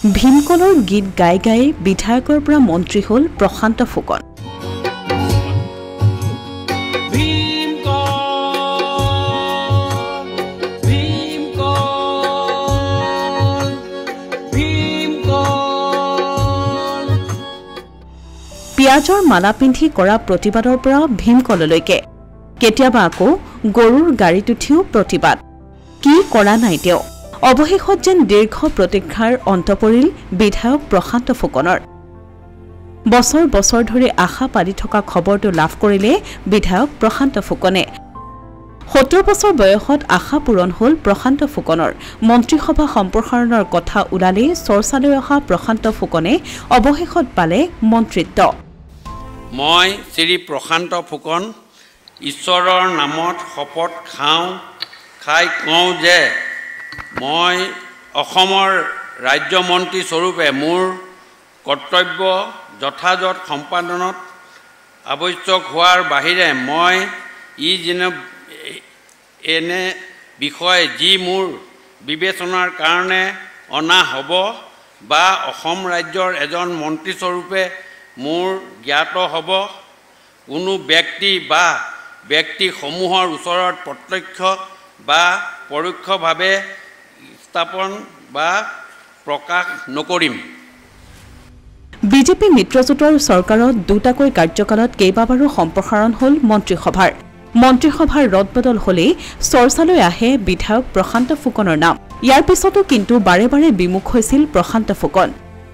ভীমকলৰ গীত গাই গাই বিধায়কৰ পৰা মন্ত্ৰী হ'ল প্ৰশান্ত ফুকন। পিয়াজৰ মালা পিন্ধি কৰা প্ৰতিবাদৰ পৰা ভীমকললৈকে কেতিয়াবা আকৌ গৰুৰ গাড়ীত উঠিও প্ৰতিবাদ কি কৰা নাই তেওঁ। অৱশেষত যেন দীৰ্ঘ প্ৰতীক্ষাৰ অন্ত পৰিল বিধায়ক প্ৰশান্ত ফুকনৰ। বছৰ বছৰ ধৰি আশা পালি থকা খবৰটো লাভ কৰিলে বিধায়ক প্ৰশান্ত ফুকনে। ৭০ বছৰ বয়সত আশা পূৰণ হ'ল প্ৰশান্ত ফুকনৰ। মন্ত্ৰীসভা সম্প্ৰসাৰণৰ কথা ওলালেই চৰ্চালৈ অহা প্ৰশান্ত ফুকনে অৱশেষত পালে মন্ত্ৰিত্ব। মই শ্ৰী প্ৰশান্ত ফুকন ঈশ্বৰৰ নামত শপত খাই কওঁ যে মই অসমৰ ৰাজ্যমন্ত্ৰী স্বৰূপে মোৰ কৰ্তব্য যথাযথ সম্পাদনত আৱশ্যক হোৱাৰ বাহিৰে মই এনে বিষয় যি মোৰ বিবেচনাৰ কাৰণে অনা হ'ব বা অসম ৰাজ্যৰ এজন মন্ত্ৰীস্বৰূপে মোৰ জ্ঞাত হ'ব কোনো ব্যক্তি বা ব্যক্তিসমূহৰ ওচৰত প্ৰত্যক্ষ বা পৰোক্ষভাৱে স্থাপন বা প্ৰকাশ নকৰিম। বিজেপি মিত্ৰজোঁটৰ চৰকাৰত দুটাকৈ কাৰ্যকালত কেইবাবাৰো সম্প্ৰসাৰণ হ'ল মন্ত্ৰীসভাৰ। মন্ত্ৰীসভাৰ ৰদবদল হ'লেই চৰ্চালৈ আহে বিধায়ক প্ৰশান্ত ফুকনৰ নাম। ইয়াৰ পিছতো কিন্তু বাৰে বাৰে বিমুখ হৈছিল প্ৰশান্ত ফুকন।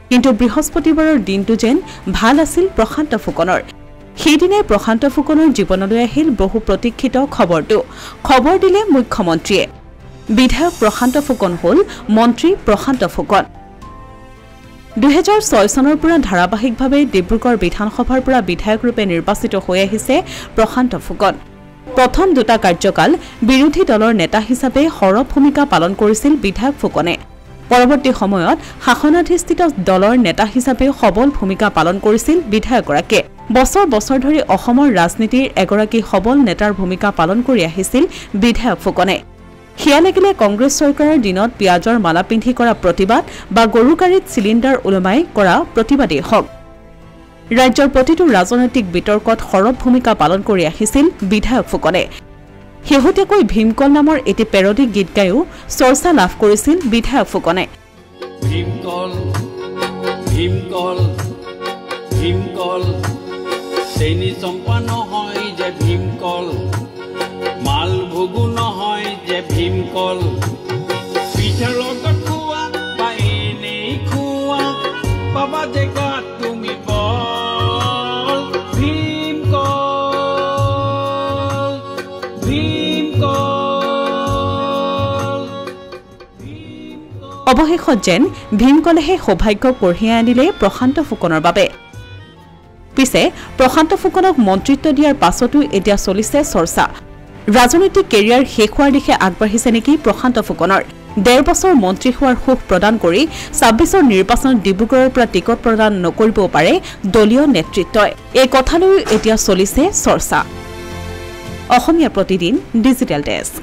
কিন্তু বৃহস্পতিবাৰৰ দিনটো যেন ভাল আছিল প্ৰশান্ত ফুকনৰ। সেইদিনাই প্ৰশান্ত ফুকনৰ জীৱনলৈ আহিল বহু প্ৰতীক্ষিত খবৰটো। খবৰ দিলে মুখ্যমন্ত্ৰীয়ে। বিধায়ক প্ৰশান্ত ফুকন হ'ল মন্ত্ৰী প্ৰশান্ত ফুকন। ২০০৬ চনৰ পৰা ধাৰাবাহিকভাৱে ডিব্ৰুগড় বিধানসভাৰ পৰা বিধায়কৰূপে নিৰ্বাচিত হৈ আহিছে প্ৰশান্ত ফুকন। প্ৰথম দুটা কাৰ্যকাল বিৰোধী দলৰ নেতা হিচাপে সৰব ভূমিকা পালন কৰিছিল বিধায়ক ফুকনে। পৰৱৰ্তী সময়ত শাসনাধিষ্ঠিত দলৰ নেতা হিচাপে সবল ভূমিকা পালন কৰিছিল বিধায়কগৰাকীয়ে। বছৰ বছৰ ধৰি অসমৰ ৰাজনীতিৰ এগৰাকী সবল নেতাৰ ভূমিকা পালন কৰি আহিছিল বিধায়ক ফুকনে। সেয়া লাগিলে কংগ্ৰেছ চৰকাৰৰ দিনত পিয়াজৰ মালা পিন্ধি কৰা প্ৰতিবাদ বা গৰু গাড়ীত চিলিণ্ডাৰ ওলমাই কৰা প্ৰতিবাদেই হওক। ৰাজ্যৰ প্ৰতিটো ৰাজনৈতিক বিতৰ্কত সৰব ভূমিকা পালন কৰি আহিছিল বিধায়ক ফুকনে। শেহতীয়াকৈ ভীমকল নামৰ এটি পেৰডি গীত গায়ো চৰ্চা লাভ কৰিছিল বিধায়ক ফুকনে। ভীমকল ভীমকল ভীমকল চেনি চম্পা নহয় যে ভীমকল, মালভোগো নহয় যে ভীমকল, পিঠাৰ লগত খোৱা বা এনেই খোৱা পাবা জেগাত তুমি বল। ভীমকল ভীমকল। অৱশেষত যেন ভীমকলেহে সৌভাগ্য কঢ়িয়াই আনিলে প্ৰশান্ত ফুকনৰ বাবে। পিছে প্ৰশান্ত ফুকনক মন্ত্ৰিত্ব দিয়াৰ পাছতো এতিয়া চলিছে চৰ্চা। ৰাজনৈতিক কেৰিয়াৰ শেষ হোৱাৰ দিশে আগবাঢ়িছে নেকি প্ৰশান্ত ফুকনৰ। ১.৫ বছৰ মন্ত্ৰী হোৱাৰ সুখ প্ৰদান কৰি ২৬ৰ নিৰ্বাচনত ডিব্ৰুগড়ৰ পৰা টিকট প্ৰদান নকৰিবও পাৰে দলীয় নেতৃত্বই। এই কথালৈও এতিয়া চলিছে চৰ্চা। Asomiya Pratidin digital desk.